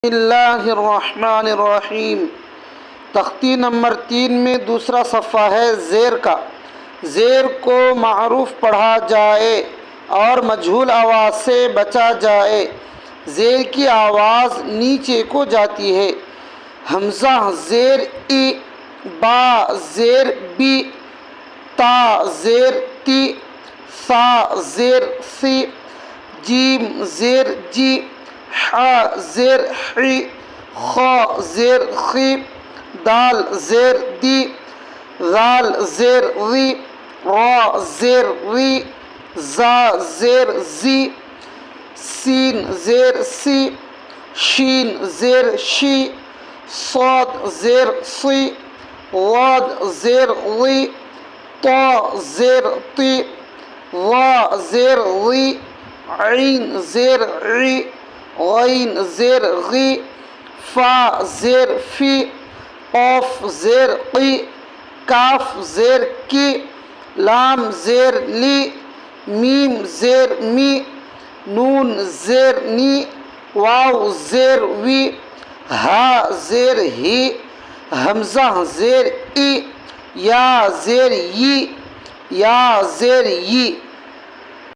बिस्मिल्लाहिर्रहमानिर्रहीम। तख्ती नंबर 3 में दूसरा सफ़ा है ज़ेर का। ज़ेर को मारूफ पढ़ा जाए और मजहूल आवाज़ से बचा जाए। ज़ेर की आवाज़ नीचे को जाती है। हमज़ा ज़ेर ई, बा ज़ेर बी, ता ज़ेर ती, सा ज़ेर सी, जीम ज़ेर जी, हा ज़ेर ही, खा ज़ेर खी, दाल ज़ेर दी, ज़ाल ज़ेर री, रा ज़ेर री, ज़ा ज़ेर ज़ी, सीन ज़ेर सी, शीन ज़ेर शी, साद ज़ेर सी, वाद ज़ेर वी, ता ज़ेर ती, वा ज़ेर वी, ऐन ज़ेर ई, गैन ज़ेर गी, फ़ा ज़ेर फ़ी, क़ाफ ज़ेर क़ी, काफ ज़ेर की, लाम ज़ेर ली, मीम ज़ेर मी, नून ज़ेर नी, वाव ज़ेर वी, हा ज़ेर ही, हमज़ा ज़ेर ई, या ज़ेर यी, या ज़ेर यी।